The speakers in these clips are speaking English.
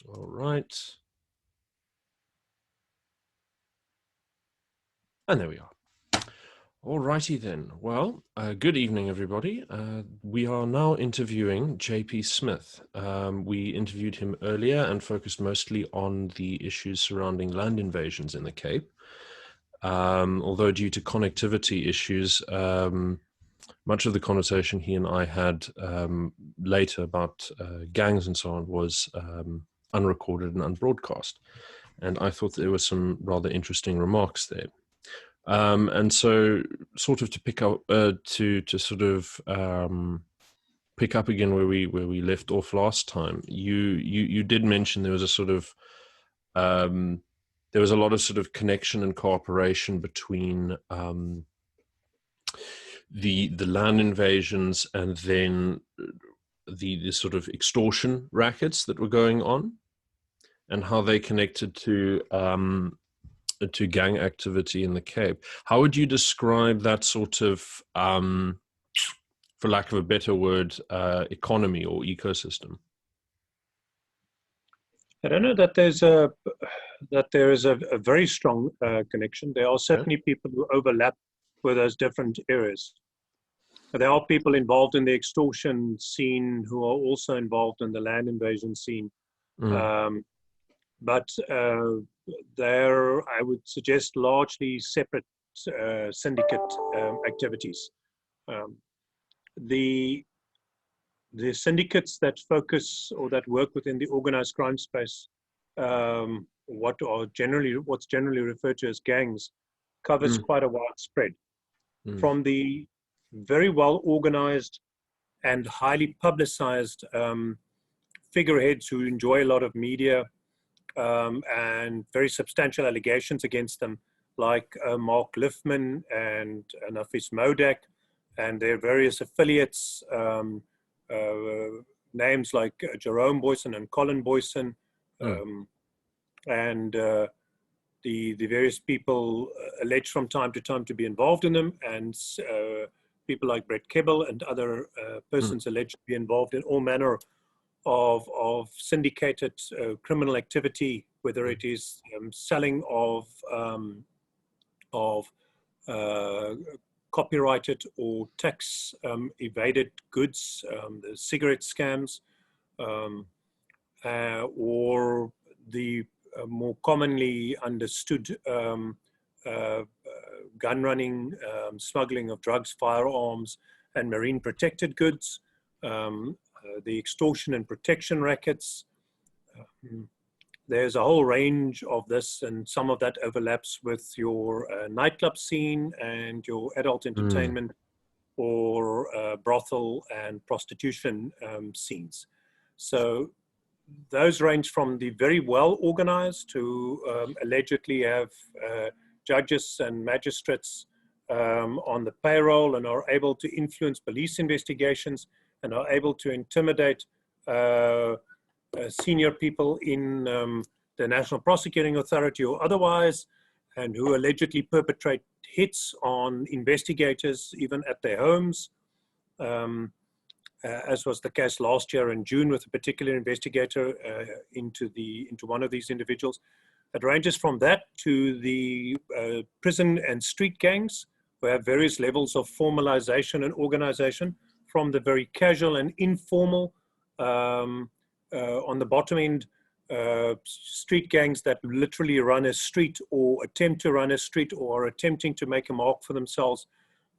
All right. And there we are. All righty then. Well, good evening, everybody. We are now interviewing JP Smith. We interviewed him earlier and focused mostly on the issues surrounding land invasions in the Cape. Although due to connectivity issues, much of the conversation he and I had later about gangs and so on was unrecorded and unbroadcast. And I thought there were some rather interesting remarks there. And so, sort of to pick up, to sort of pick up again where we left off last time. You did mention there was a sort of there was a lot of sort of connection and cooperation between the land invasions and then the sort of extortion rackets that were going on, and how they connected to gang activity in the Cape. How would you describe that sort of, for lack of a better word, economy or ecosystem? I don't know that there is a very strong connection. There are certainly people who overlap with those different areas. There are people involved in the extortion scene who are also involved in the land invasion scene. But they're, I would suggest, largely separate syndicate activities. The syndicates that focus or that work within the organized crime space, what's generally referred to as gangs, covers quite a wide spread. From the very well organized and highly publicized figureheads who enjoy a lot of media and very substantial allegations against them, like Mark Liffman and Nafis Modak and their various affiliates, names like Jerome Boyson and Colin Boyson, and the various people alleged from time to time to be involved in them, and people like Brett Kebble and other persons alleged to be involved in all manner of syndicated criminal activity, whether it is selling of copyrighted or tax evaded goods, the cigarette scams, or the more commonly understood gun running, smuggling of drugs, firearms, and marine protected goods, the extortion and protection rackets. There's a whole range of this, and some of that overlaps with your nightclub scene and your adult entertainment or brothel and prostitution scenes. So those range from the very well organized to allegedly have judges and magistrates on the payroll and are able to influence police investigations and are able to intimidate senior people in the National Prosecuting Authority or otherwise, and who allegedly perpetrate hits on investigators even at their homes, as was the case last year in June with a particular investigator into one of these individuals. It ranges from that to the prison and street gangs, who have various levels of formalization and organization, from the very casual and informal on the bottom end, street gangs that literally run a street or attempt to run a street or are attempting to make a mark for themselves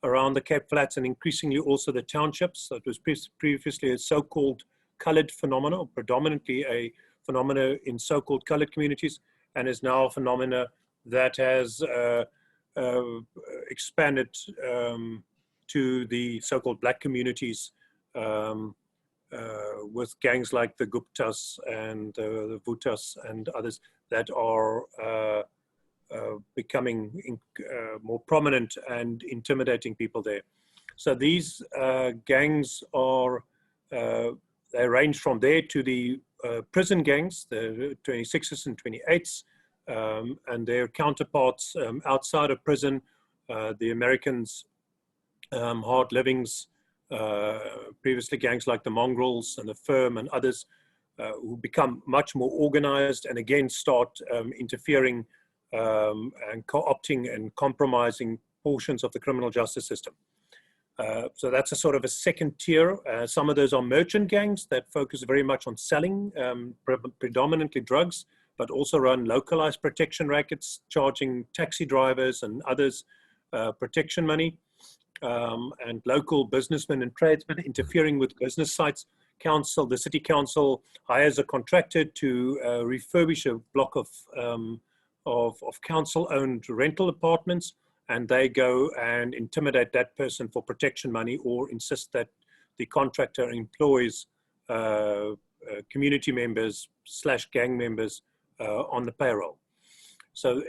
around the Cape Flats and increasingly also the townships. So it was previously a so-called colored phenomenon, or predominantly a phenomena in so-called colored communities, and is now a phenomena that has expanded to the so-called black communities, with gangs like the Guptas and the Vutas and others that are becoming more prominent and intimidating people there. So these gangs are, they range from there to the prison gangs, the 26s and 28s, and their counterparts outside of prison, the Americans, hard livings, previously gangs like the Mongrels and the Firm and others, who become much more organized and again start interfering and co-opting and compromising portions of the criminal justice system. So that's a sort of a second tier. Some of those are merchant gangs that focus very much on selling predominantly drugs, but also run localized protection rackets, charging taxi drivers and others protection money, and local businessmen and tradesmen interfering with business sites. The city council hires a contractor to refurbish a block of council-owned rental apartments, and they go and intimidate that person for protection money or insist that the contractor employs community members / gang members on the payroll. So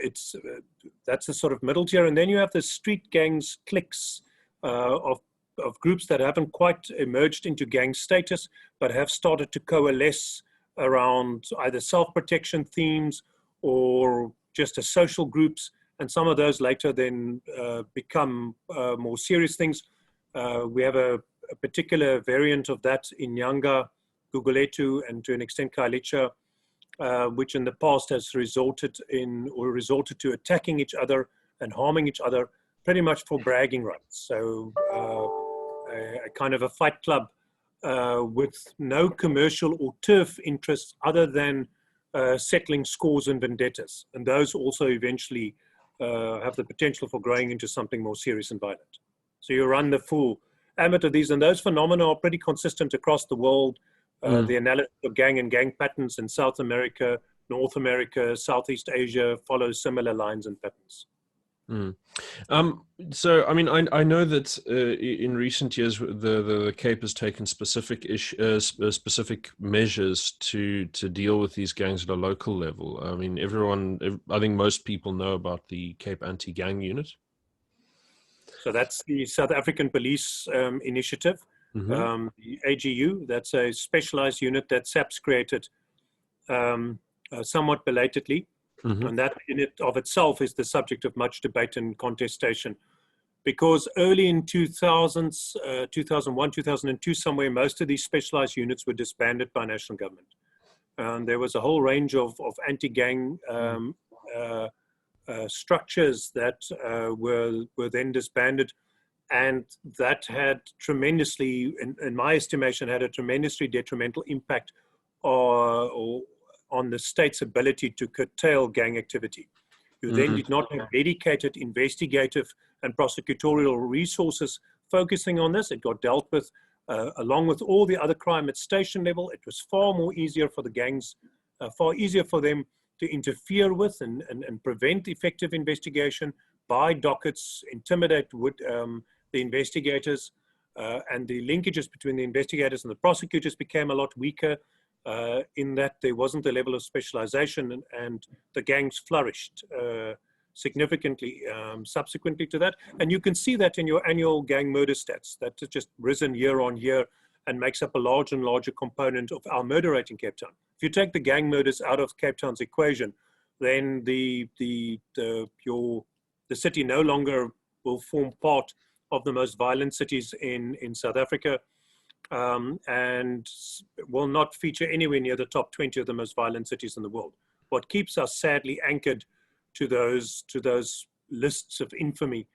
that's the sort of middle tier. And then you have the street gangs, cliques of groups that haven't quite emerged into gang status, but have started to coalesce around either self-protection themes or just as social groups. And some of those later then become more serious things. We have a particular variant of that in Nyanga, Guguletu, and to an extent Kailicha, which in the past has resorted to attacking each other and harming each other pretty much for bragging rights. So a kind of a fight club with no commercial or turf interests other than settling scores and vendettas. And those also eventually have the potential for growing into something more serious and violent. So you run the full gamut of these, and those phenomena are pretty consistent across the world. The analysis of gang and gang patterns in South America, North America, Southeast Asia follows similar lines and patterns. So, I mean, I know that in recent years the Cape has taken specific measures to deal with these gangs at a local level. I mean, I think most people know about the Cape Anti-Gang Unit. So that's the South African Police initiative, the AGU. That's a specialized unit that SAPS created somewhat belatedly. And that in it of itself is the subject of much debate and contestation, because early in 2000s, 2001, 2002, somewhere, most of these specialized units were disbanded by national government. And there was a whole range of anti-gang structures that were then disbanded. And that had tremendously, in my estimation, had a tremendously detrimental impact on the state's ability to curtail gang activity. You then did not have dedicated investigative and prosecutorial resources focusing on this. It got dealt with along with all the other crime at station level. It was far more easier for the gangs, far easier for them to interfere with and prevent effective investigation, buy dockets, intimidate the investigators, and the linkages between the investigators and the prosecutors became a lot weaker. In that there wasn't the level of specialization, and the gangs flourished significantly subsequently to that. And you can see that in your annual gang murder stats that has just risen year on year and makes up a larger and larger component of our murder rate in Cape Town. If you take the gang murders out of Cape Town's equation, then the city no longer will form part of the most violent cities in South Africa. And will not feature anywhere near the top 20 of the most violent cities in the world. What keeps us sadly anchored to those lists of infamy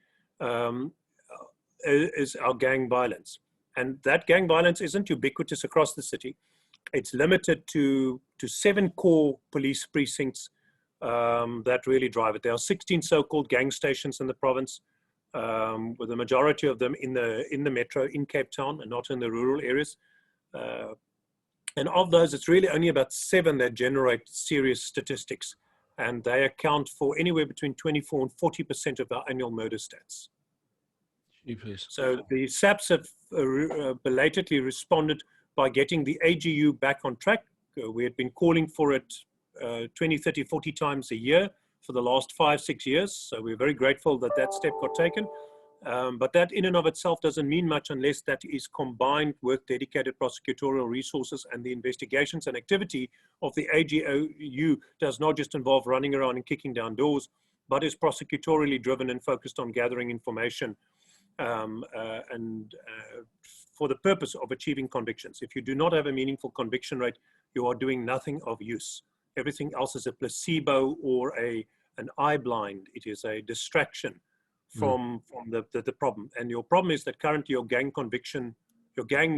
is our gang violence. And that gang violence isn't ubiquitous across the city. It's limited to 7 core police precincts that really drive it. There are 16 so-called gang stations in the province, with the majority of them in the metro in Cape Town and not in the rural areas. And of those, it's really only about 7 that generate serious statistics. And they account for anywhere between 24 and 40% of our annual murder stats. So the SAPs have belatedly responded by getting the AGU back on track. We had been calling for it 20, 30, 40 times a year for the last 5, 6 years. So we're very grateful that that step got taken. But that in and of itself doesn't mean much unless that is combined with dedicated prosecutorial resources, and the investigations and activity of the AGU does not just involve running around and kicking down doors, but is prosecutorially driven and focused on gathering information for the purpose of achieving convictions. If you do not have a meaningful conviction rate, you are doing nothing of use. Everything else is a placebo or an eye blind. It is a distraction Mm. from the problem. And your problem is that currently your gang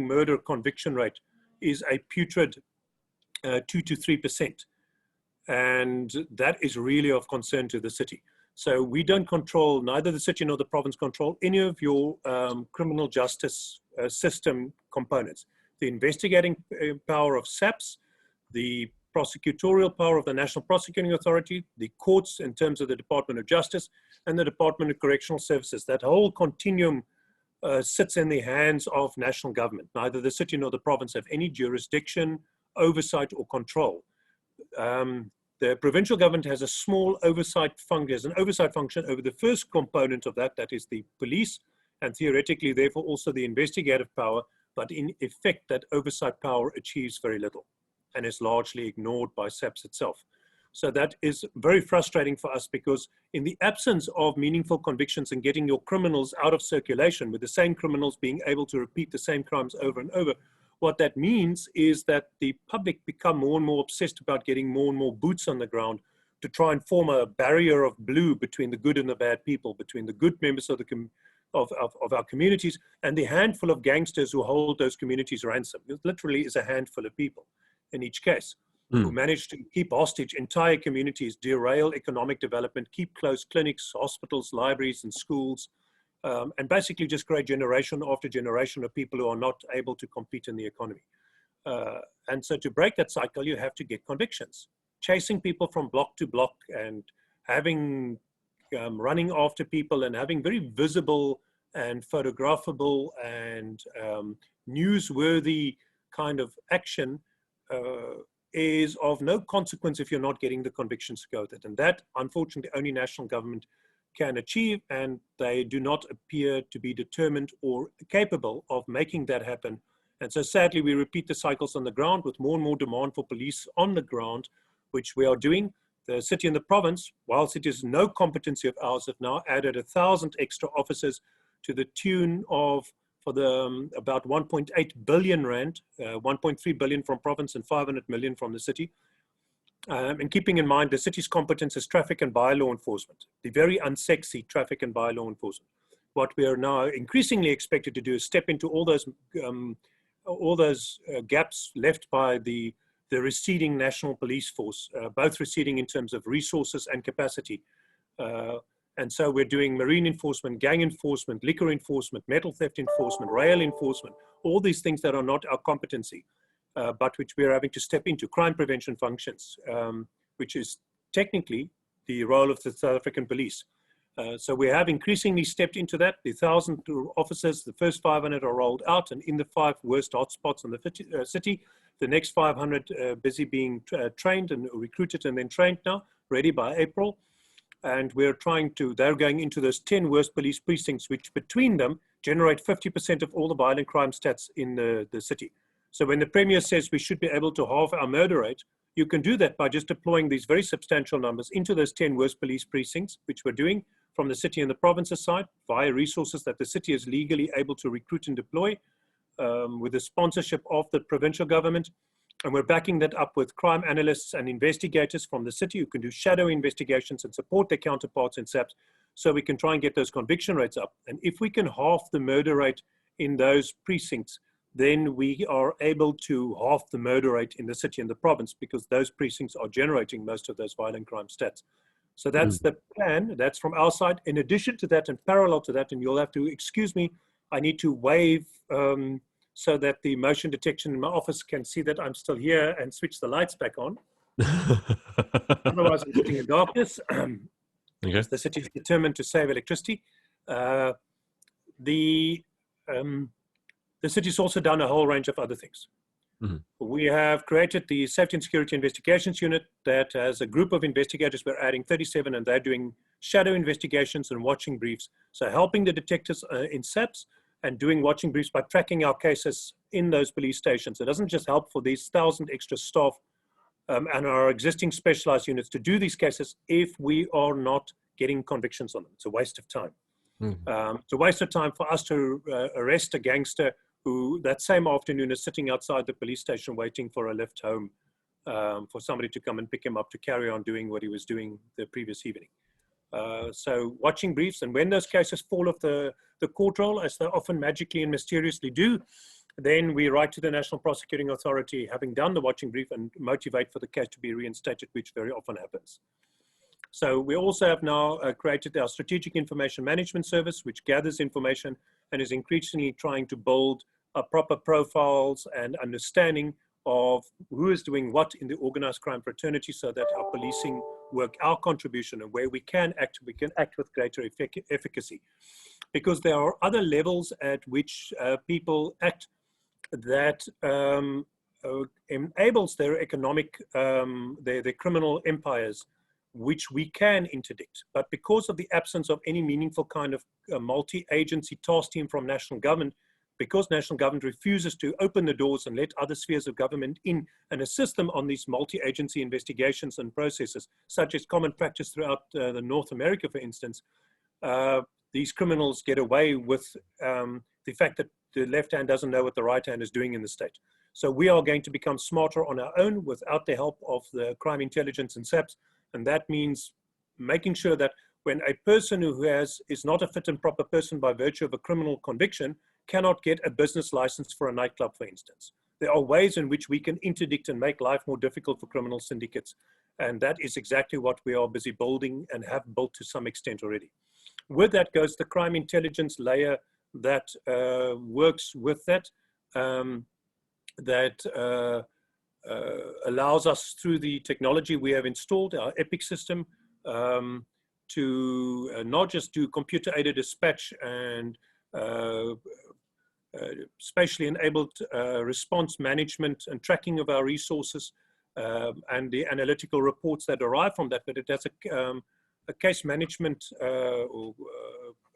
murder conviction rate is a putrid 2 to 3%. And that is really of concern to the city. So we don't control, neither the city nor the province control any of your criminal justice system components. The investigating power of SAPS, the prosecutorial power of the National Prosecuting Authority, the courts in terms of the Department of Justice, and the Department of Correctional Services. That whole continuum sits in the hands of national government. Neither the city nor the province have any jurisdiction, oversight, or control. The provincial government has a small oversight function, has an oversight function over the first component of that, that is the police, and theoretically, therefore, also the investigative power, but in effect, that oversight power achieves very little and is largely ignored by SAPS itself. So that is very frustrating for us because in the absence of meaningful convictions and getting your criminals out of circulation, with the same criminals being able to repeat the same crimes over and over, what that means is that the public become more and more obsessed about getting more and more boots on the ground to try and form a barrier of blue between the good and the bad people, between the good members of our communities and the handful of gangsters who hold those communities ransom. It literally is a handful of people in each case who manage to keep hostage entire communities, derail economic development, keep closed clinics, hospitals, libraries, and schools, and basically just create generation after generation of people who are not able to compete in the economy. And so to break that cycle, you have to get convictions. Chasing people from block to block and having running after people and having very visible and photographable and newsworthy kind of action is of no consequence if you're not getting the convictions to go with it. And that, unfortunately, only national government can achieve, and they do not appear to be determined or capable of making that happen. And so sadly, we repeat the cycles on the ground with more and more demand for police on the ground, which we are doing. The city and the province, whilst it is no competency of ours, have now added 1,000 extra officers to the tune of, for the about 1.8 billion rand, 1.3 billion from province and 500 million from the city. And keeping in mind the city's competence is traffic and bylaw enforcement, the very unsexy traffic and bylaw enforcement. What we are now increasingly expected to do is step into all those gaps left by the receding national police force, both receding in terms of resources and capacity. And so we're doing marine enforcement, gang enforcement, liquor enforcement, metal theft enforcement, rail enforcement, all these things that are not our competency, but which we're having to step into, crime prevention functions, which is technically the role of the South African police. So we have increasingly stepped into that. The 1,000 officers, the first 500 are rolled out, and in the 5 worst hotspots in the city, the next 500 busy being trained and recruited and then trained now, ready by April. And we're they're going into those 10 worst police precincts, which between them generate 50% of all the violent crime stats in the city. So when the Premier says we should be able to halve our murder rate, you can do that by just deploying these very substantial numbers into those 10 worst police precincts, which we're doing from the city and the province's side via resources that the city is legally able to recruit and deploy with the sponsorship of the provincial government. And we're backing that up with crime analysts and investigators from the city who can do shadow investigations and support their counterparts in SAPS so we can try and get those conviction rates up. And if we can halve the murder rate in those precincts, then we are able to halve the murder rate in the city and the province because those precincts are generating most of those violent crime stats. So that's the plan. That's from our side. In addition to that and parallel to that, and you'll have to excuse me, I need to wave so that the motion detection in my office can see that I'm still here and switch the lights back on. Otherwise, I'm sitting in darkness. Okay. The city is determined to save electricity. The city's also done a whole range of other things. We have created the Safety and Security Investigations Unit that has a group of investigators. We're adding 37, and they're doing shadow investigations and watching briefs. So helping the detectives in SAPS and doing watching briefs by tracking our cases in those police stations. It doesn't just help for these 1,000 extra staff and our existing specialized units to do these cases if we are not getting convictions on them. It's a waste of time. It's a waste of time for us to arrest a gangster who that same afternoon is sitting outside the police station waiting for a lift home for somebody to come and pick him up to carry on doing what he was doing the previous evening. So watching briefs, and when those cases fall off the court roll, as they often magically and mysteriously do, then we write to the National Prosecuting Authority, having done the watching brief, and motivate for the case to be reinstated, which very often happens. So we also have now created our Strategic Information Management Service, which gathers information and is increasingly trying to build proper profiles and understanding of who is doing what in the organized crime fraternity, so that our policing work, our contribution, and where we can act with greater efficacy. Because there are other levels at which people act that enables their economic, their criminal empires, which we can interdict. But because of the absence of any meaningful kind of multi-agency task team from national government, because national government refuses to open the doors and let other spheres of government in and assist them on these multi-agency investigations and processes, such as common practice throughout the North America, for instance, these criminals get away with the fact that the left hand doesn't know what the right hand is doing in the state. So we are going to become smarter on our own without the help of the crime intelligence and SAPs. And that means making sure that when a person who is not a fit and proper person by virtue of a criminal conviction cannot get a business license for a nightclub, for instance. There are ways in which we can interdict and make life more difficult for criminal syndicates. And that is exactly what we are busy building and have built to some extent already. With that goes the crime intelligence layer that works with that, allows us, through the technology we have installed, our EPIC system, to not just do computer-aided dispatch and spatially enabled response management and tracking of our resources and the analytical reports that derive from that, but it has a case management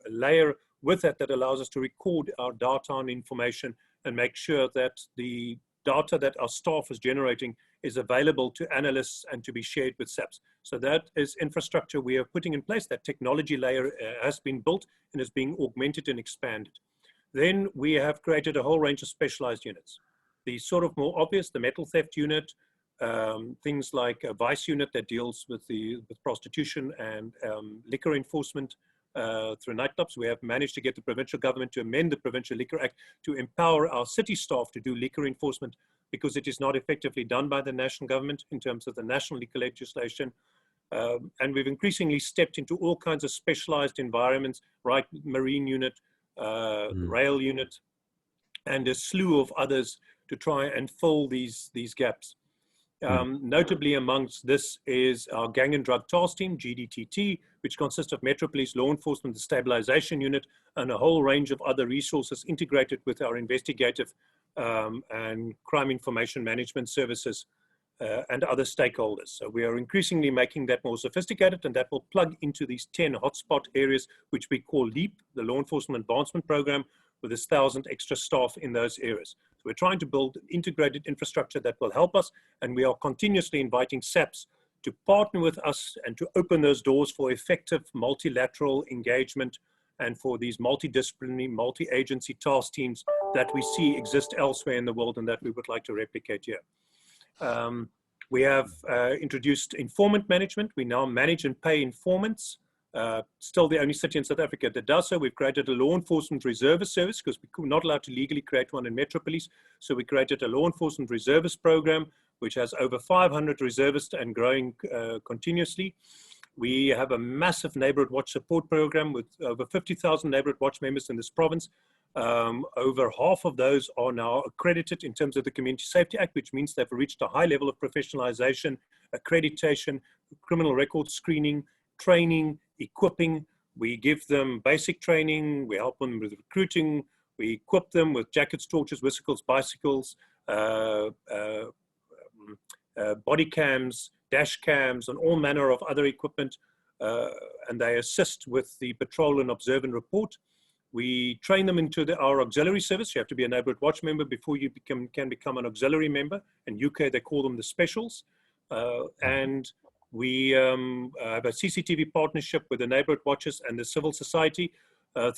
layer with that allows us to record our data and information and make sure that the data that our staff is generating is available to analysts and to be shared with SAPs. So that is infrastructure we are putting in place. That technology layer has been built and is being augmented and expanded. Then we have created a whole range of specialized units. The sort of more obvious, the metal theft unit, things like a vice unit that deals with prostitution and liquor enforcement through nightclubs. We have managed to get the provincial government to amend the Provincial Liquor Act to empower our city staff to do liquor enforcement, because it is not effectively done by the national government in terms of the national liquor legislation. And we've increasingly stepped into all kinds of specialized environments, right? Marine unit, rail unit, and a slew of others to try and fill these gaps. Notably amongst this is our Gang and Drug Task Team, GDTT, which consists of Metro Police Law Enforcement, the Stabilization Unit, and a whole range of other resources integrated with our investigative and crime information management services and other stakeholders. So we are increasingly making that more sophisticated, and that will plug into these 10 hotspot areas, which we call LEAP, the Law Enforcement Advancement Program, with 1,000 extra staff in those areas. So we're trying to build integrated infrastructure that will help us, and we are continuously inviting SAPs to partner with us and to open those doors for effective multilateral engagement and for these multidisciplinary, multi-agency task teams that we see exist elsewhere in the world and that we would like to replicate here. We have introduced informant management. We now manage and pay informants. Still the only city in South Africa that does so. We've created a law enforcement reservist service because we're not allowed to legally create one in Metro Police. So we created a law enforcement reservist program, which has over 500 reservists and growing continuously. We have a massive neighborhood watch support program with over 50,000 neighborhood watch members in this province. Over half of those are now accredited in terms of the Community Safety Act, which means they've reached a high level of professionalization, accreditation, criminal record screening, training, equipping. We give them basic training, we help them with recruiting, we equip them with jackets, torches, whistles, bicycles, body cams, dash cams, and all manner of other equipment, and they assist with the patrol and observe and report. We train them into our auxiliary service. You have to be a neighborhood watch member before you can become an auxiliary member. In UK, they call them the specials. And we have a CCTV partnership with the neighborhood watchers and the civil society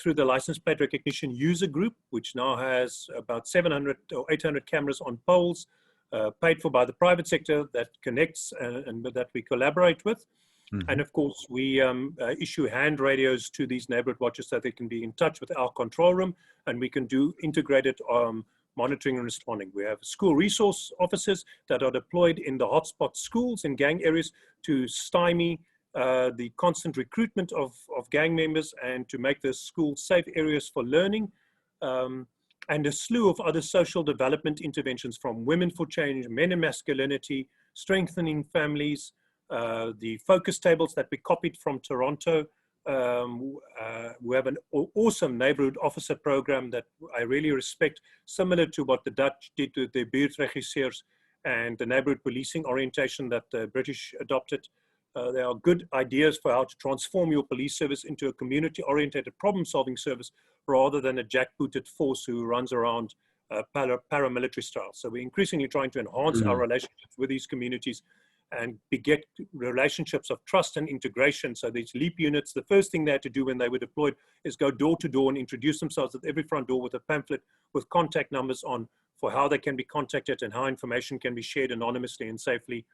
through the license plate recognition user group, which now has about 700 or 800 cameras on poles, paid for by the private sector that connects and that we collaborate with. And of course, we issue hand radios to these neighborhood watches so they can be in touch with our control room, and we can do integrated monitoring and responding. We have school resource officers that are deployed in the hotspot schools in gang areas to stymie the constant recruitment of gang members and to make the schools safe areas for learning. And a slew of other social development interventions, from Women for Change, Men and Masculinity, Strengthening Families, the focus tables that we copied from Toronto. We have an awesome neighborhood officer program that I really respect, similar to what the Dutch did to the buurtregisseurs and the neighborhood policing orientation that the British adopted. There are good ideas for how to transform your police service into a community-oriented problem-solving service rather than a jackbooted force who runs around paramilitary style. So we're increasingly trying to enhance our relationships with these communities and beget relationships of trust and integration. So these LEAP units, the first thing they had to do when they were deployed is go door to door and introduce themselves at every front door with a pamphlet with contact numbers on for how they can be contacted and how information can be shared anonymously and safely,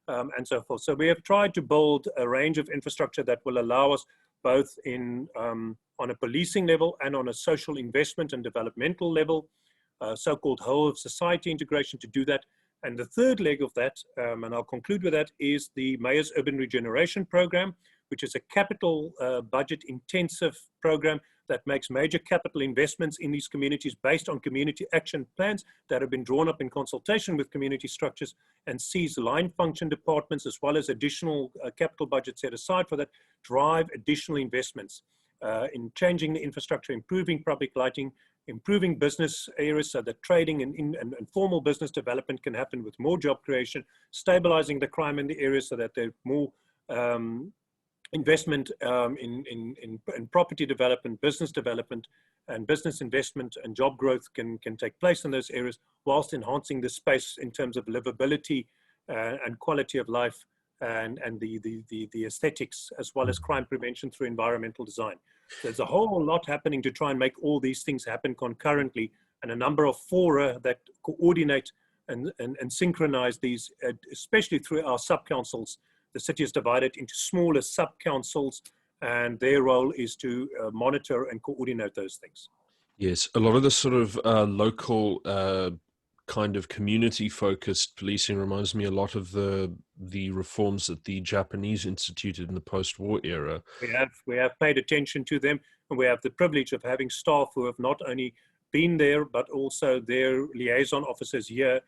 and so forth. So we have tried to build a range of infrastructure that will allow us both in on a policing level and on a social investment and developmental level, so-called whole of society integration to do that. And the third leg of that, and I'll conclude with that, is the Mayor's Urban Regeneration Program, which is a capital budget intensive program that makes major capital investments in these communities based on community action plans that have been drawn up in consultation with community structures, and sees line function departments as well as additional capital budget set aside for that, drive additional investments in changing the infrastructure, improving public lighting, improving business areas so that trading and informal business development can happen with more job creation, stabilizing the crime in the areas so that there's more investment in property development, business development, and business investment and job growth can take place in those areas, whilst enhancing the space in terms of livability and quality of life and the aesthetics, as well as crime prevention through environmental design. So there's a whole lot happening to try and make all these things happen concurrently, and a number of fora that coordinate and synchronize these, especially through our sub-councils. The city is divided into smaller sub-councils, and their role is to monitor and coordinate those things. Yes, a lot of the sort of local kind of community-focused policing reminds me a lot of the reforms that the Japanese instituted in the post-war era. We have paid attention to them, and we have the privilege of having staff who have not only been there, but also their liaison officers here.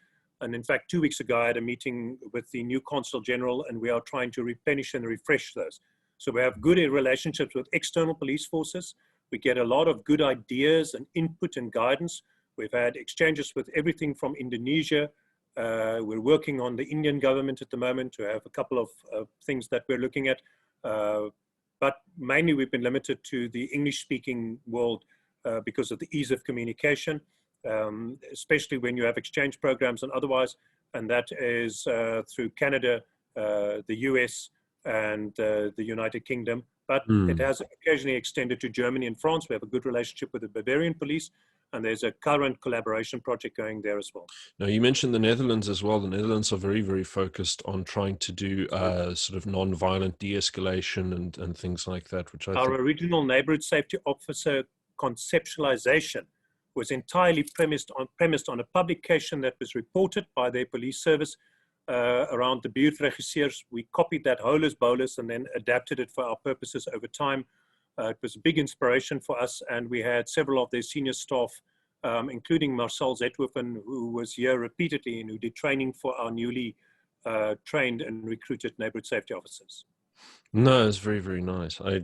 And in fact, 2 weeks ago, I had a meeting with the new Consul General, and we are trying to replenish and refresh those. So we have good relationships with external police forces. We get a lot of good ideas and input and guidance. We've had exchanges with everything from Indonesia. We're working on the Indian government at the moment to have a couple of things that we're looking at. But mainly we've been limited to the English-speaking world because of the ease of communication, especially when you have exchange programs and otherwise, and that is through Canada, the US, and the United Kingdom. But it has occasionally extended to Germany and France. We have a good relationship with the Bavarian police, and there's a current collaboration project going there as well. Now, you mentioned the Netherlands as well. The Netherlands are very, very focused on trying to do sort of non-violent de-escalation and things like that, which Our original neighborhood safety officer conceptualization was entirely premised on a publication that was reported by their police service around the buurtregisseurs. We copied that holus bolus and then adapted it for our purposes over time. It was a big inspiration for us, and we had several of their senior staff, including Marcel Zethoven, who was here repeatedly and who did training for our newly trained and recruited neighborhood safety officers. No, it's very, very nice. I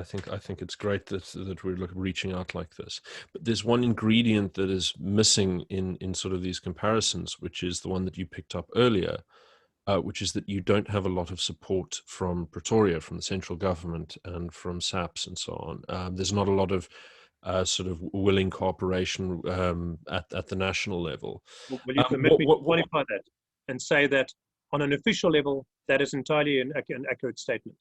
think it's great that we're reaching out like this. But there's one ingredient that is missing in sort of these comparisons, which is the one that you picked up earlier, which is that you don't have a lot of support from Pretoria, from the central government, and from SAPS and so on. There's not a lot of sort of willing cooperation at the national level. Will you permit me to qualify that and say that on an official level, that is entirely an accurate statement.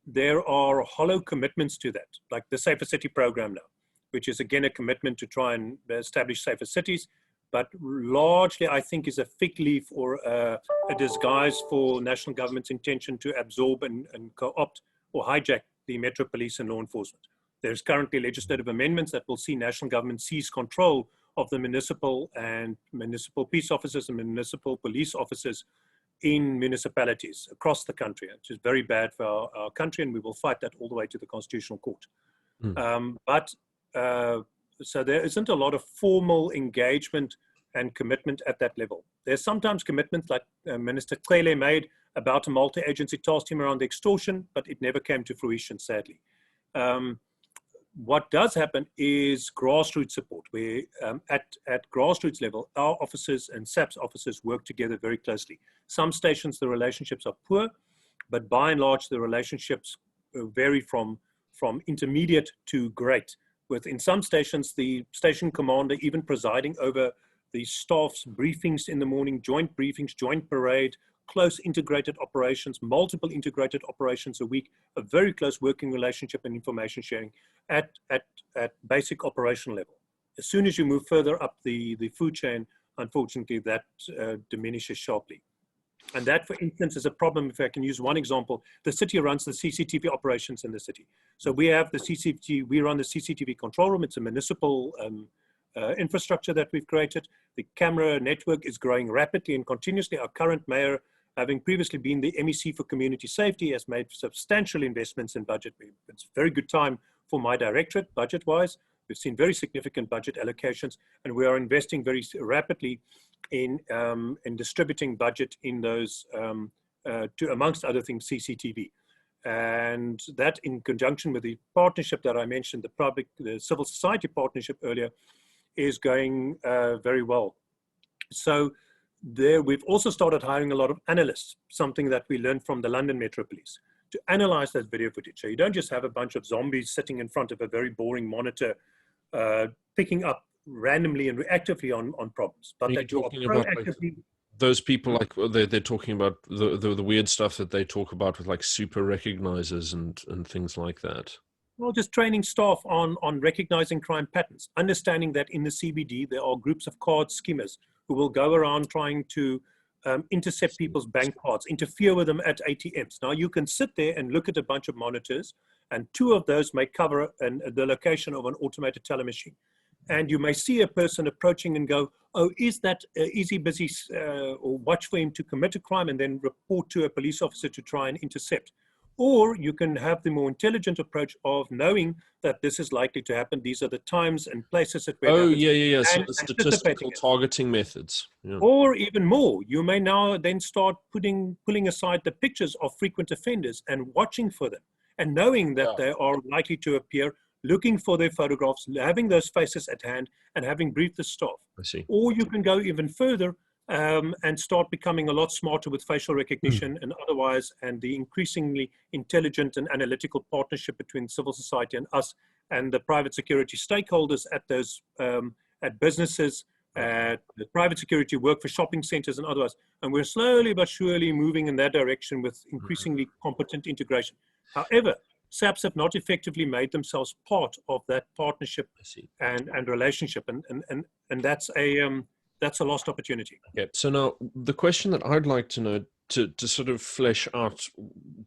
There are hollow commitments to that, like the Safer City program now, which is again a commitment to try and establish safer cities. but largely I think is a fig leaf or a disguise for national government's intention to absorb and co-opt or hijack the Metro Police and law enforcement. There's currently legislative amendments that will see national government seize control of the municipal peace officers and municipal police officers in municipalities across the country, which is very bad for our country, and we will fight that all the way to the Constitutional Court. So there isn't a lot of formal engagement and commitment at that level. There's sometimes commitments like Minister Cele made about a multi-agency task team around extortion, but it never came to fruition, sadly. What does happen is grassroots support, where at grassroots level, our officers and SAPS officers work together very closely. Some stations, the relationships are poor, but by and large, the relationships vary from intermediate to great. In some stations, the station commander even presiding over the staff's briefings in the morning, joint briefings, joint parade, close integrated operations, multiple integrated operations a week, a very close working relationship and information sharing at basic operational level. As soon as you move further up the food chain, unfortunately, that diminishes sharply. And that, for instance, is a problem. If I can use one example, the city runs the CCTV operations in the city. So we have the CCTV, we run the CCTV control room. It's a municipal infrastructure that we've created. The camera network is growing rapidly and continuously. Our current mayor, having previously been the MEC for community safety, has made substantial investments in budget. It's a very good time for my directorate, budget-wise. We've seen very significant budget allocations, and we are investing very rapidly in distributing budget in those, to, amongst other things, CCTV. And that, in conjunction with the partnership that I mentioned, the civil society partnership earlier, is going very well. So we've also started hiring a lot of analysts, something that we learned from the London Metro Police, to analyze that video footage. So you don't just have a bunch of zombies sitting in front of a very boring monitor, picking up randomly and reactively on problems, but that you are proactively. Those people, like they're talking about the weird stuff that they talk about with like super recognizers and things like that. Well, just training staff on recognizing crime patterns, understanding that in the CBD there are groups of card schemers who will go around trying to intercept people's bank cards, interfere with them at ATMs. Now you can sit there and look at a bunch of monitors, and two of those may cover the location of an automated teller machine. And you may see a person approaching and go, oh, is that easy busy, or watch for him to commit a crime, and then report to a police officer to try and intercept. Or you can have the more intelligent approach of knowing that this is likely to happen. These are the times and places at where it happens. Yeah. So the statistical targeting methods. Yeah. Or even more, you may now then start pulling aside the pictures of frequent offenders and watching for them, and knowing that they are likely to appear, looking for their photographs, having those faces at hand, and having briefed the staff. I see. Or you can go even further and start becoming a lot smarter with facial recognition and otherwise, and the increasingly intelligent and analytical partnership between civil society and us and the private security stakeholders at those at businesses, at the private security work for shopping centers and otherwise. And we're slowly but surely moving in that direction with increasingly competent integration. However, SAPs have not effectively made themselves part of that partnership and relationship, and that's a lost opportunity. Okay, so now the question that I'd like to know, to sort of flesh out,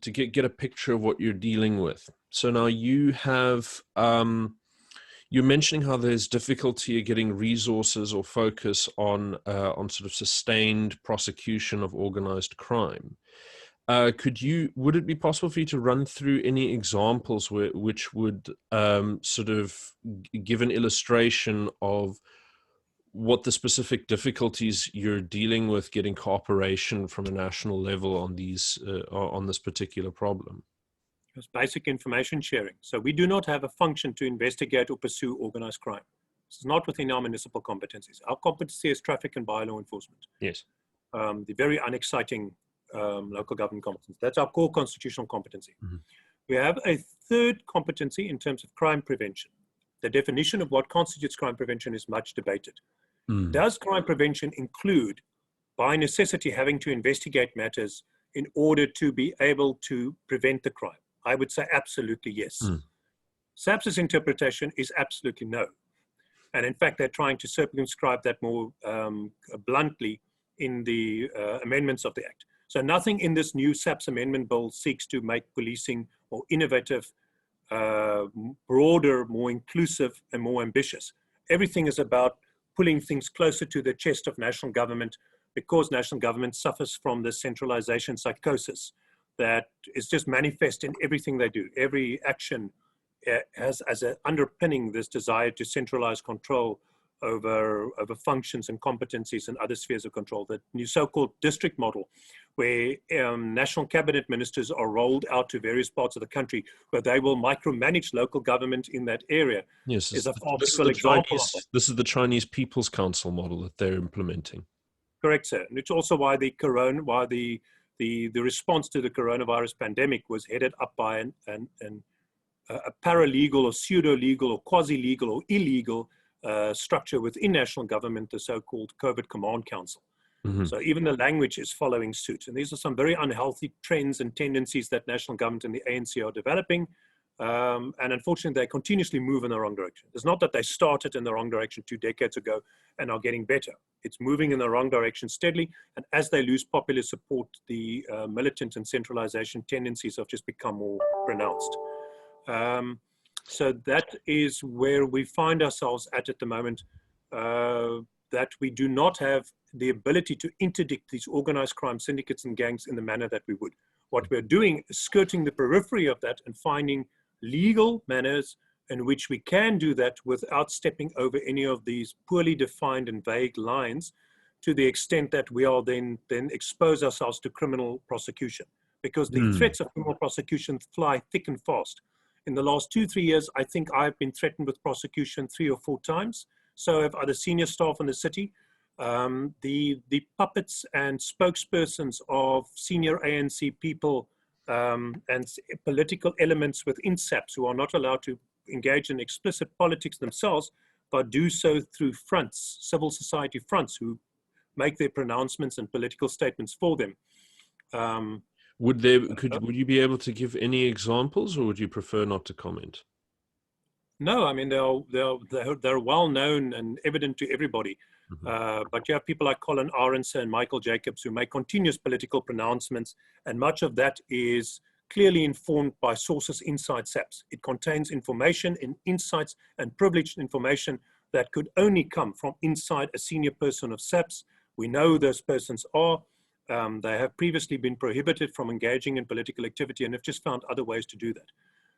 to get a picture of what you're dealing with. So now you have, you're mentioning how there's difficulty getting resources or focus on sort of sustained prosecution of organized crime. Would it be possible for you to run through any examples which would sort of give an illustration of what the specific difficulties you're dealing with getting cooperation from a national level on this particular problem? It's basic information sharing. So we do not have a function to investigate or pursue organized crime. This is not within our municipal competencies. Our competency is traffic and bylaw enforcement. Yes. The very unexciting local government competence. That's our core constitutional competency. We have a third competency in terms of crime prevention. The definition of what constitutes crime prevention is much debated. Does crime prevention include, by necessity, having to investigate matters in order to be able to prevent the crime? I would say absolutely yes. SAPS's interpretation is absolutely no. And in fact, they're trying to circumscribe that more bluntly in the amendments of the Act. So nothing in this new SAPS amendment bill seeks to make policing more innovative, broader, more inclusive, and more ambitious. Everything is about pulling things closer to the chest of national government, because national government suffers from the centralization psychosis that is just manifest in everything they do. Every action has as an underpinning this desire to centralize control over functions and competencies and other spheres of control. The new so-called district model, where national cabinet ministers are rolled out to various parts of the country, where they will micromanage local government in that area, Yes, is a farcical example of that. This is the Chinese People's Council model that they're implementing. Correct, sir. And it's also why the response to the coronavirus pandemic was headed up by a paralegal or pseudo-legal or quasi-legal or illegal structure within national government, the so-called COVID Command Council. Mm-hmm. So even the language is following suit. And these are some very unhealthy trends and tendencies that national government and the ANC are developing. And unfortunately, they continuously move in the wrong direction. It's not that they started in the wrong direction 2 decades ago and are getting better. It's moving in the wrong direction steadily. And as they lose popular support, the militant and centralization tendencies have just become more pronounced. So that is where we find ourselves at the moment, that we do not have the ability to interdict these organized crime syndicates and gangs in the manner that we would. What we're doing is skirting the periphery of that and finding legal manners in which we can do that without stepping over any of these poorly defined and vague lines, to the extent that we are then expose ourselves to criminal prosecution, because the threats of criminal prosecution fly thick and fast. In the last 2-3 years, I think I've been threatened with prosecution 3 or 4 times. So have other senior staff in the city. The puppets and spokespersons of senior ANC people and political elements within SAPS, who are not allowed to engage in explicit politics themselves, but do so through fronts, civil society fronts, who make their pronouncements and political statements for them. Would you be able to give any examples, or would you prefer not to comment? No, I mean, they're well known and evident to everybody. Mm-hmm. But you have people like Colin Aronson and Michael Jacobs who make continuous political pronouncements, and much of that is clearly informed by sources inside SAPS. It contains information and insights and privileged information that could only come from inside a senior person of SAPS. We know who those persons are. They have previously been prohibited from engaging in political activity and have just found other ways to do that.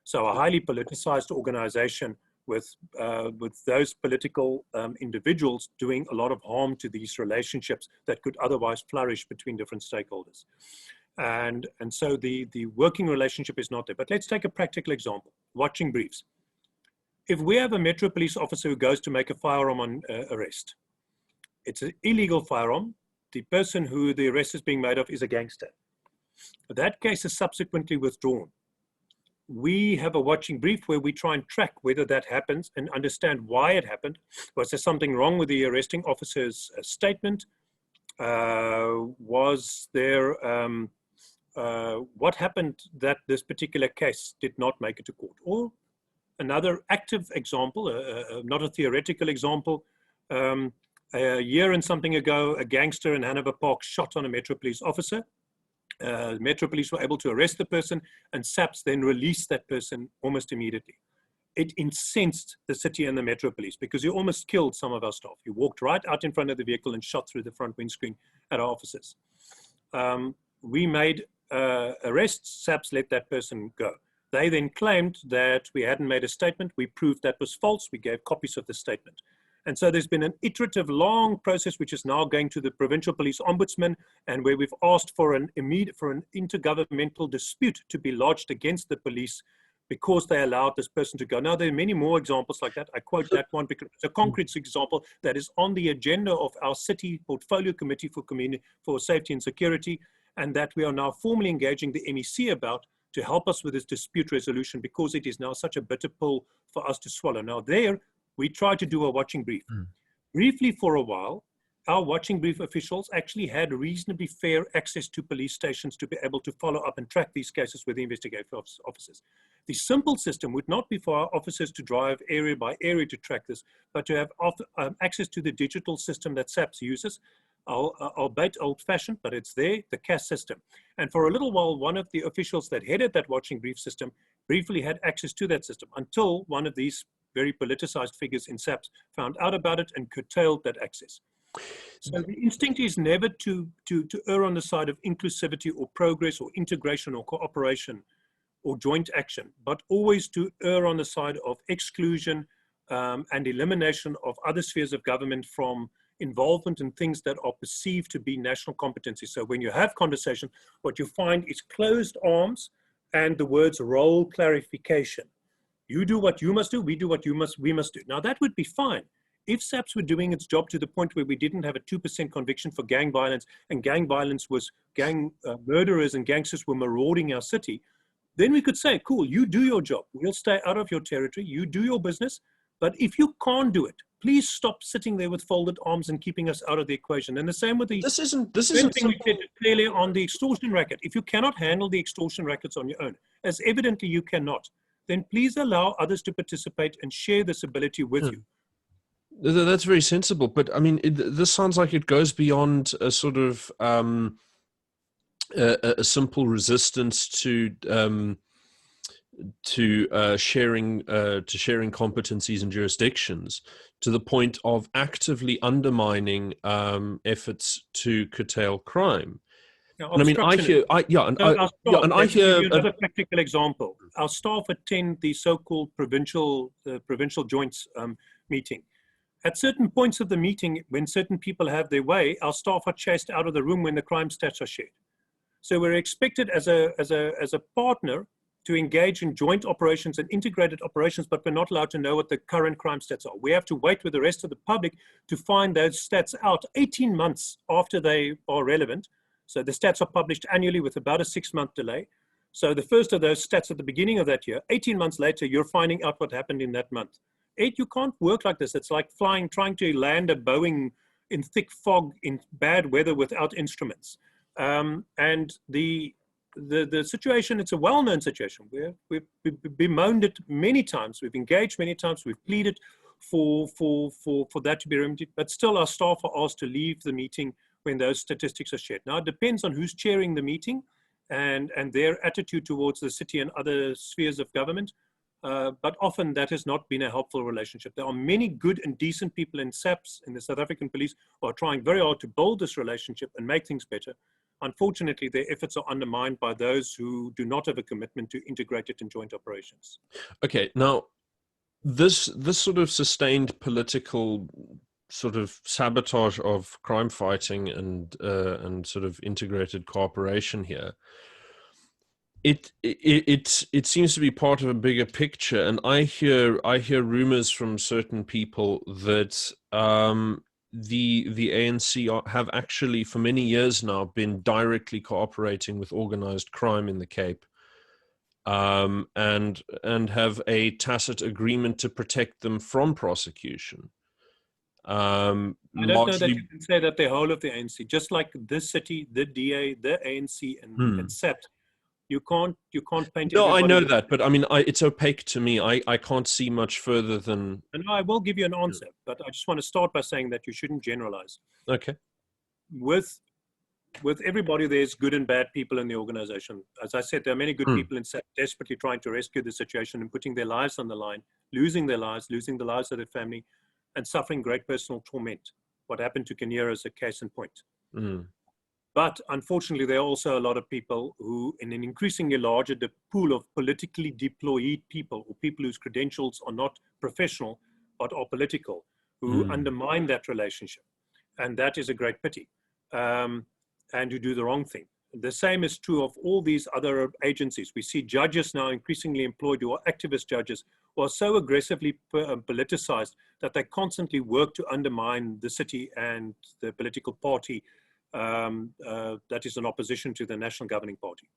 So a highly politicized organization with those political individuals doing a lot of harm to these relationships that could otherwise flourish between different stakeholders. And so the working relationship is not there. But let's take a practical example, watching briefs. If we have a Metro Police officer who goes to make a firearm on arrest, it's an illegal firearm. The person who the arrest is being made of is a gangster. That case is subsequently withdrawn. We have a watching brief where we try and track whether that happens and understand why it happened. Was there something wrong with the arresting officer's statement? Was there, what happened that this particular case did not make it to court? Or another active example, not a theoretical example, a year and something ago, a gangster in Hanover Park shot on a Metro Police officer. Metro Police were able to arrest the person, and SAPS then released that person almost immediately. It incensed the city and the Metro Police, because you almost killed some of our staff. You walked right out in front of the vehicle and shot through the front windscreen at our officers. We made arrests. SAPS let that person go. They then claimed that we hadn't made a statement. We proved that was false. We gave copies of the statement. And so there's been an iterative, long process, which is now going to the Provincial Police Ombudsman, and where we've asked for an intergovernmental dispute to be lodged against the police because they allowed this person to go. Now, there are many more examples like that. I quote that one because it's a concrete example that is on the agenda of our city portfolio committee for safety and security, and that we are now formally engaging the MEC about to help us with this dispute resolution, because it is now such a bitter pill for us to swallow. Now, there, we try to do a watching brief. Briefly for a while, our watching brief officials actually had reasonably fair access to police stations to be able to follow up and track these cases with the investigative officers. The simple system would not be for our officers to drive area by area to track this, but to have access to the digital system that SAPS uses, albeit old-fashioned, but it's there, the CAS system. And for a little while, one of the officials that headed that watching brief system briefly had access to that system until one of these very politicized figures in SAPS found out about it and curtailed that access. So the instinct is never to err on the side of inclusivity or progress or integration or cooperation or joint action, but always to err on the side of exclusion and elimination of other spheres of government from involvement in things that are perceived to be national competency. So when you have conversation, what you find is closed arms and the words role clarification. You do what you must do, we do what we must do. Now that would be fine if SAPS were doing its job to the point where we didn't have a 2% conviction for gang violence, and gang violence was murderers and gangsters were marauding our city. Then we could say, cool, you do your job. We'll stay out of your territory. You do your business. But if you can't do it, please stop sitting there with folded arms and keeping us out of the equation. And the same with the This isn't thing we said clearly on the extortion racket. If you cannot handle the extortion rackets on your own, as evidently you cannot, then please allow others to participate and share this ability with you. That's very sensible, but I mean, this sounds like it goes beyond a sort of a simple resistance to sharing competencies and jurisdictions, to the point of actively undermining efforts to curtail crime. Now, And I mean, I hear, I hear another practical example. Our staff attend the so-called provincial joints meeting. At certain points of the meeting, when certain people have their way, our staff are chased out of the room when the crime stats are shared. So we're expected as a partner to engage in joint operations and integrated operations, but we're not allowed to know what the current crime stats are. We have to wait with the rest of the public to find those stats out 18 months after they are relevant. So the stats are published annually with about a 6-month delay. So the first of those stats at the beginning of that year, 18 months later, you're finding out what happened in that month. You can't work like this. It's like trying to land a Boeing in thick fog in bad weather without instruments. And the situation, it's a well-known situation. We've bemoaned it many times. We've engaged many times. We've pleaded for that to be remedied. But still, our staff are asked to leave the meeting when those statistics are shared. Now, it depends on who's chairing the meeting and their attitude towards the city and other spheres of government. But often that has not been a helpful relationship. There are many good and decent people in SAPS, in the South African police, who are trying very hard to build this relationship and make things better. Unfortunately, their efforts are undermined by those who do not have a commitment to integrated and joint operations. Okay, now this sort of sustained political sort of sabotage of crime fighting and sort of integrated cooperation here, it seems to be part of a bigger picture, and I hear rumors from certain people that the ANC have actually for many years now been directly cooperating with organized crime in the Cape, and have a tacit agreement to protect them from prosecution. I don't know that you can say that the whole of the ANC, just like this city, the DA, the ANC, and SAPS. You can't paint. No, I know that, but I mean, it's opaque to me. I can't see much further than. And I will give you an answer, but I just want to start by saying that you shouldn't generalize. Okay. With everybody, there's good and bad people in the organization. As I said, there are many good people in SAP desperately trying to rescue the situation and putting their lives on the line, losing their lives, losing the lives of their family, and suffering great personal torment. What happened to Kenya is a case in point. But unfortunately, there are also a lot of people who, in an increasingly larger pool of politically deployed people, or people whose credentials are not professional, but are political, who undermine that relationship. And that is a great pity, and who do the wrong thing. The same is true of all these other agencies. We see judges now increasingly employed who are activist judges, who are so aggressively politicized that they constantly work to undermine the city and the political party that is in opposition to the national governing party.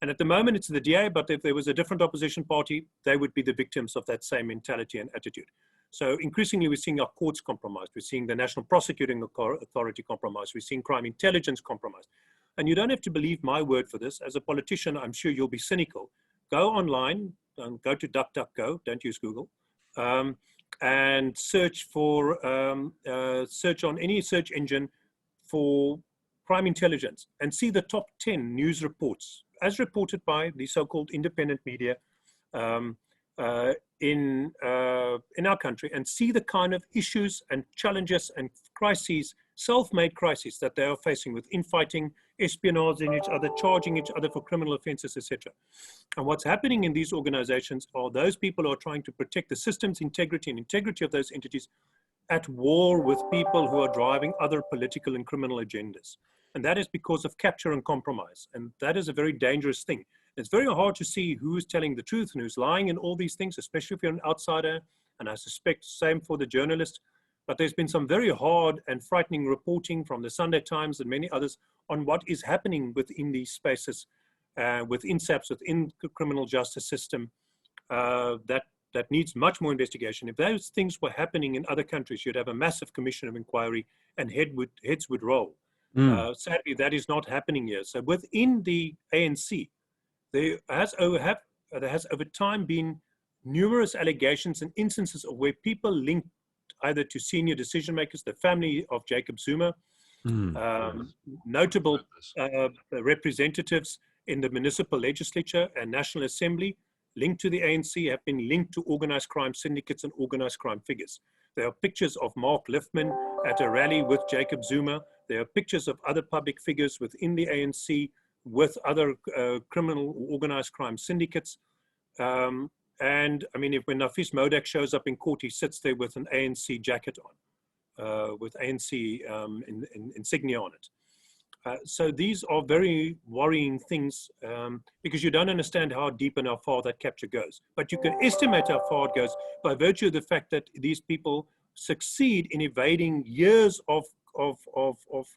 And at the moment it's the DA, but if there was a different opposition party, they would be the victims of that same mentality and attitude. So increasingly, we're seeing our courts compromised. We're seeing the National Prosecuting Authority compromised. We're seeing crime intelligence compromised. And you don't have to believe my word for this. As a politician, I'm sure you'll be cynical. Go online, go to DuckDuckGo, don't use Google, and search search on any search engine for crime intelligence and see the top 10 news reports as reported by the so-called independent media um, in our country, and see the kind of issues and challenges and crises, self-made crises that they are facing with infighting, espionaging each other, charging each other for criminal offenses, etc. And what's happening in these organizations are those people who are trying to protect the system's integrity and integrity of those entities at war with people who are driving other political and criminal agendas. And that is because of capture and compromise. And that is a very dangerous thing. It's very hard to see who's telling the truth and who's lying in all these things, especially if you're an outsider. And I suspect same for the journalist. But there's been some very hard and frightening reporting from the Sunday Times and many others on what is happening within these spaces, within SAPS, within the criminal justice system, that needs much more investigation. If those things were happening in other countries, you'd have a massive commission of inquiry and heads would roll. Sadly, that is not happening here. So within the ANC, there has over time been numerous allegations and instances of where people linked either to senior decision makers, the family of Jacob Zuma, notable representatives in the municipal legislature and National Assembly linked to the ANC, have been linked to organized crime syndicates and organized crime figures. There are pictures of Mark Liffman at a rally with Jacob Zuma. There are pictures of other public figures within the ANC with other criminal organized crime syndicates. And I mean, when Nafis Modak shows up in court, he sits there with an ANC jacket on, with ANC insignia on it. So these are very worrying things because you don't understand how deep and how far that capture goes. But you can estimate how far it goes by virtue of the fact that these people succeed in evading years of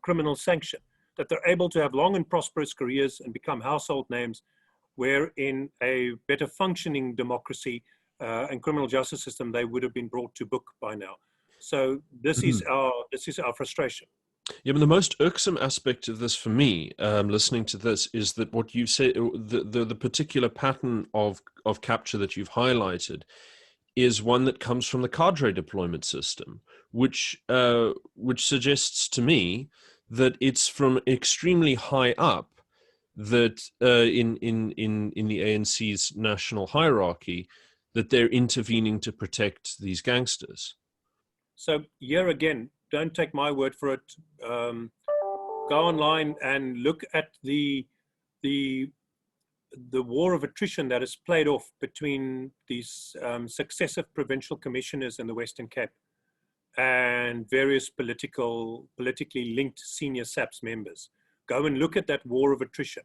criminal sanction, that they're able to have long and prosperous careers and become household names, where in a better functioning democracy and criminal justice system, they would have been brought to book by now. So this is our frustration. Yeah, but the most irksome aspect of this for me, listening to this, is that what you say, the particular pattern of capture that you've highlighted, is one that comes from the cadre deployment system, which suggests to me that it's from extremely high up, that in the ANC's national hierarchy, that they're intervening to protect these gangsters. So here again, don't take my word for it. Go online and look at the war of attrition that is played off between these successive provincial commissioners in the Western Cape and various politically linked senior SAPS members. Go and look at that war of attrition.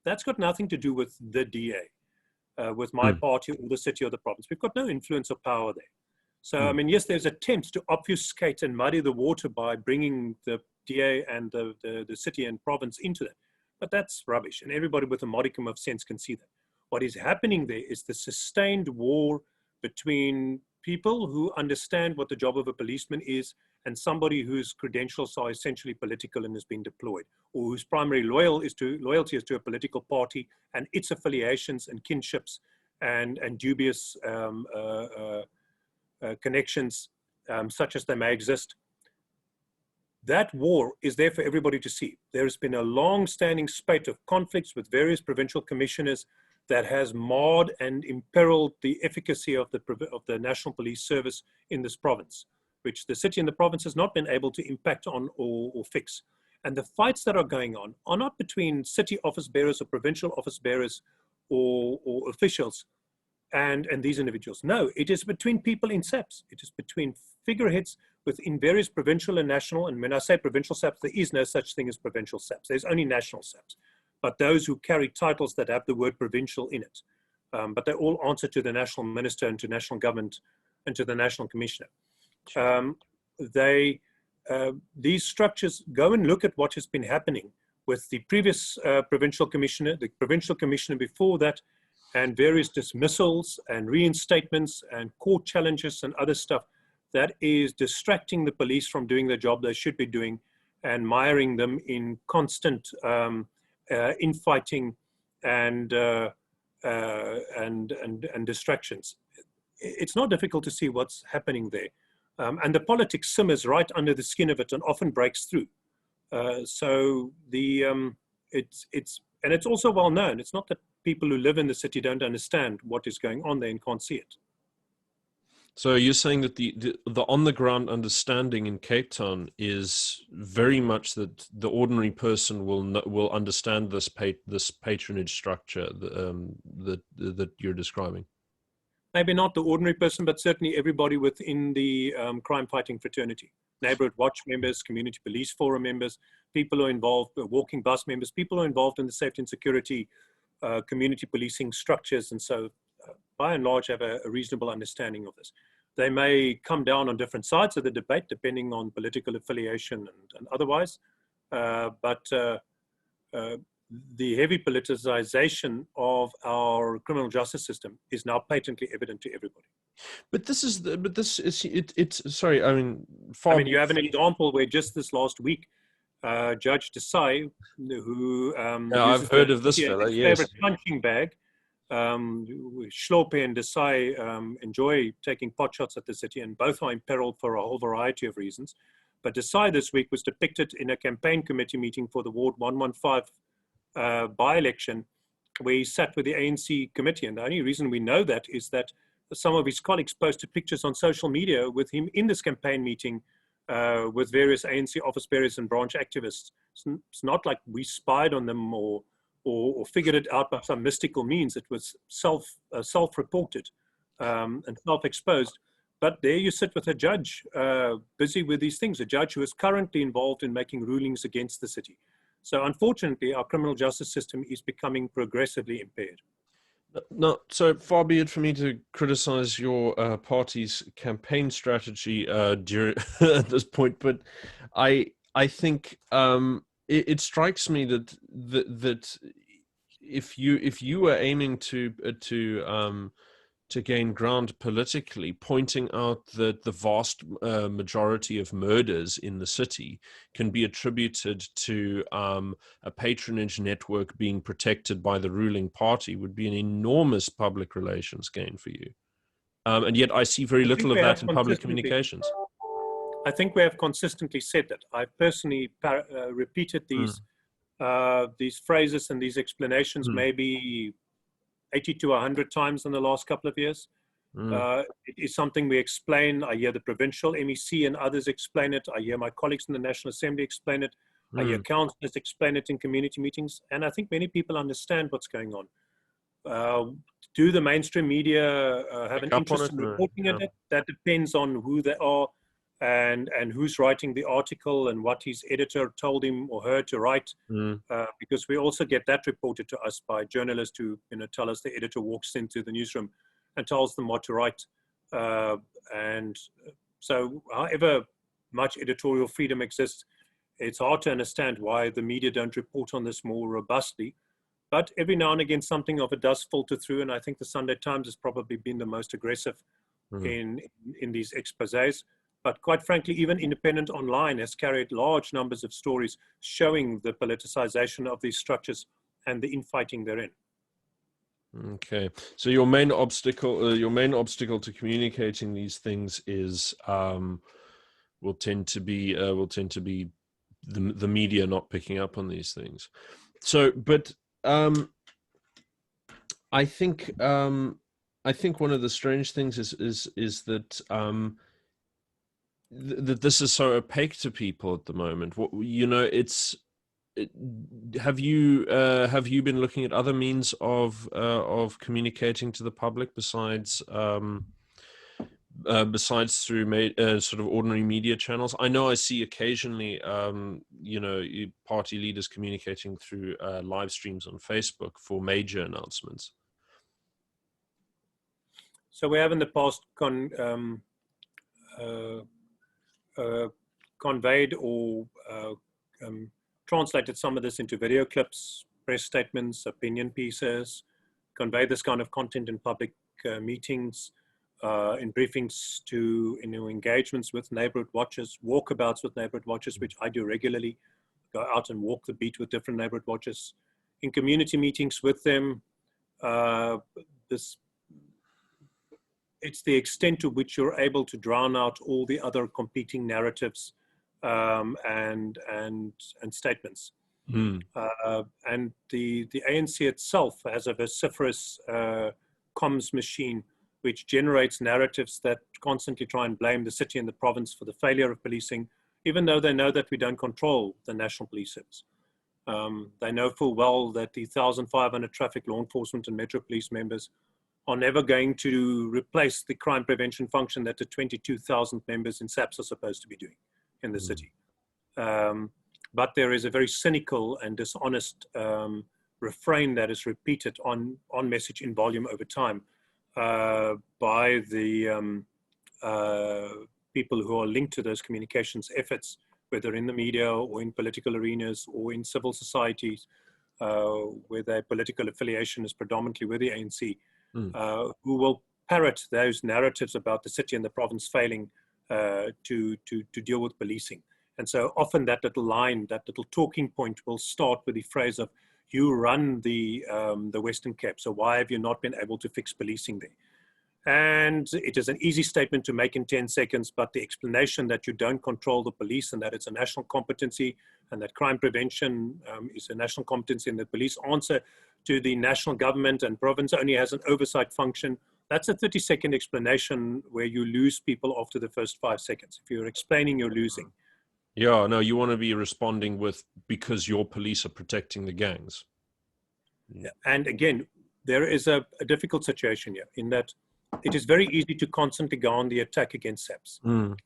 That's got nothing to do with the DA, with my party or the city or the province. We've got no influence or power there. So, I mean, yes, there's attempts to obfuscate and muddy the water by bringing the DA and the city and province into that. But that's rubbish, and everybody with a modicum of sense can see that. What is happening there is the sustained war between people who understand what the job of a policeman is and somebody whose credentials are essentially political and has been deployed, or whose primary loyalty is to a political party and its affiliations and kinships and dubious connections, such as they may exist. That war is there for everybody to see. There has been a long-standing spate of conflicts with various provincial commissioners that has marred and imperiled the efficacy of the National Police Service in this province, which the city and the province has not been able to impact on or fix. And the fights that are going on are not between city office bearers or provincial office bearers or officials and these individuals. No, it is between people in SAPS. It is between figureheads within various provincial and national. And when I say provincial SAPS, there is no such thing as provincial SAPS. There's only national SAPS. But those who carry titles that have the word provincial in it. But they all answer to the national minister and to national government and to the national commissioner. These structures, go and look at what has been happening with the previous provincial commissioner, the provincial commissioner before that, and various dismissals and reinstatements and court challenges and other stuff. that is distracting the police from doing the job they should be doing and miring them in constant infighting and, and distractions. It's not difficult to see what's happening there. And the politics simmers right under the skin of it and often breaks through. So it's also well known. It's not that people who live in the city don't understand what is going on there and can't see it. So you're saying that the on the ground understanding in Cape Town is very much that the ordinary person will understand this patronage structure that you're describing. Maybe not the ordinary person, but certainly everybody within the crime-fighting fraternity. Neighborhood watch members, community police forum members, people who are involved, walking bus members, people who are involved in the safety and security, community policing structures, and so by and large have a reasonable understanding of this. They may come down on different sides of the debate depending on political affiliation and otherwise, but the heavy politicization of our criminal justice system is now patently evident to everybody. But this is it's sorry, I mean, I mean, you have an example where just this last week, Judge Desai, who I've uses heard of this fella, his yes. favorite punching bag, Schlope and Desai enjoy taking pot shots at the city, and both are imperiled for a whole variety of reasons. But Desai this week was depicted in a campaign committee meeting for the Ward 115 by-election, where he sat with the ANC committee. And the only reason we know that is that some of his colleagues posted pictures on social media with him in this campaign meeting with various ANC office bearers and branch activists. It's not like we spied on them or figured it out by some mystical means. It was self-reported and self-exposed. But there you sit with a judge busy with these things, a judge who is currently involved in making rulings against the city. So unfortunately, our criminal justice system is becoming progressively impaired. No, so far be it for me to criticize your party's campaign strategy during at this point, but I think it strikes me that if you were aiming to gain ground politically, pointing out that the vast majority of murders in the city can be attributed to a patronage network being protected by the ruling party would be an enormous public relations gain for you. And yet I see very little of that in public communications. I think we have consistently said that. I personally repeated these phrases and these explanations maybe 80 to 100 times in the last couple of years. It is something we explain. I hear the provincial MEC and others explain it. I hear my colleagues in the National Assembly explain it. I hear councillors explain it in community meetings. And I think many people understand what's going on. Do the mainstream media have an interest in reporting it? That depends on who they are and who's writing the article and what his editor told him or her to write. Because we also get that reported to us by journalists who tell us the editor walks into the newsroom and tells them what to write. And so however much editorial freedom exists, it's hard to understand why the media don't report on this more robustly. But every now and again, something of it does filter through. And I think the Sunday Times has probably been the most aggressive in these exposés. But quite frankly, even Independent Online has carried large numbers of stories showing the politicization of these structures and the infighting therein. Okay, so your main obstacle to communicating these things is will tend to be the media not picking up on these things. So, but I think one of the strange things is that that this is so opaque to people at the moment. Have you been looking at other means of communicating to the public besides through sort of ordinary media channels? I know I see occasionally party leaders communicating through live streams on Facebook for major announcements. So we have in the past conveyed or translated some of this into video clips, press statements, opinion pieces, convey this kind of content in public meetings. in briefings to engagements with neighborhood watches, walkabouts with neighborhood watches, which I do regularly, go out and walk the beat with different neighborhood watches, in community meetings with them. This It's the extent to which you're able to drown out all the other competing narratives and statements. Mm. And the ANC itself has a vociferous comms machine which generates narratives that constantly try and blame the city and the province for the failure of policing, even though they know that we don't control the National Police Service. They know full well that the 1,500 traffic law enforcement and Metro Police members are never going to replace the crime prevention function that the 22,000 members in SAPS are supposed to be doing in the city. But there is a very cynical and dishonest refrain that is repeated on message in volume over time by the people who are linked to those communications efforts, whether in the media or in political arenas or in civil societies, where their political affiliation is predominantly with the ANC, who will parrot those narratives about the city and the province failing to deal with policing. And so often that little line, that little talking point will start with the phrase of, you run the Western Cape, so why have you not been able to fix policing there? And it is an easy statement to make in 10 seconds, but the explanation that you don't control the police and that it's a national competency and that crime prevention is a national competency and the police answer to the national government and province only has an oversight function, that's a 30-second explanation where you lose people after the first 5 seconds. If you're explaining, you're losing. Yeah, no, you want to be responding with, because your police are protecting the gangs. Yeah. And again, there is a difficult situation here in that it is very easy to constantly go on the attack against SAPS.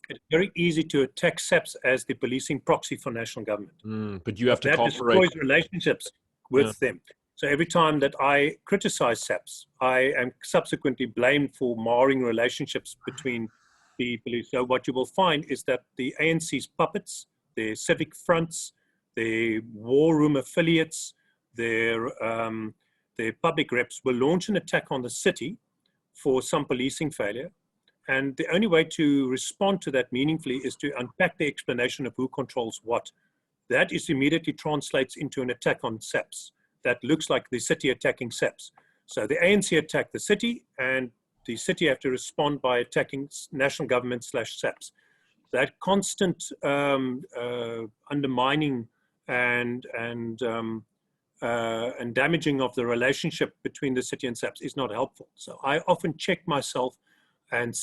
It's very easy to attack SAPS as the policing proxy for national government. But you have to that cooperate. destroys relationships with them. So every time that I criticize SAPS, I am subsequently blamed for marring relationships between the police. So what you will find is that the ANC's puppets, their civic fronts, their war room affiliates, their public reps will launch an attack on the city for some policing failure. And the only way to respond to that meaningfully is to unpack the explanation of who controls what. That is immediately translates into an attack on SAPS. That looks like the city attacking SAPS. So the ANC attacked the city and the city have to respond by attacking national government / SAPS. That constant undermining and damaging of the relationship between the city and SAPS is not helpful. So I often check myself and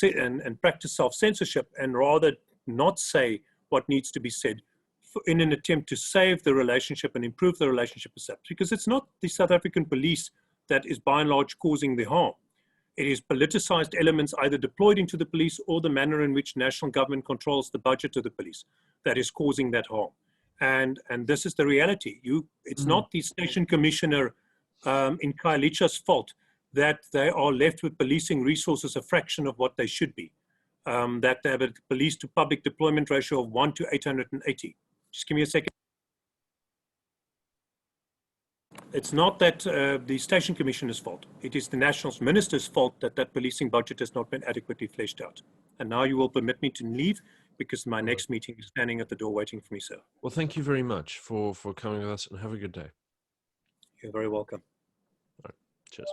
practice self-censorship and rather not say what needs to be said in an attempt to save the relationship and improve the relationship with SAPS, because it's not the South African police that is by and large causing the harm. It is politicized elements either deployed into the police or the manner in which national government controls the budget of the police that is causing that harm. And this is the reality. It's not the station commissioner in Khayelitsha's fault that they are left with policing resources a fraction of what they should be. That they have a police to public deployment ratio of 1 to 880. Just give me a second. It's not that the station commissioner's fault. It is the national minister's fault that that policing budget has not been adequately fleshed out. And now you will permit me to leave because my next meeting is standing at the door waiting for me, sir. Well, thank you very much for coming with us and have a good day. You're very welcome. All right. Cheers.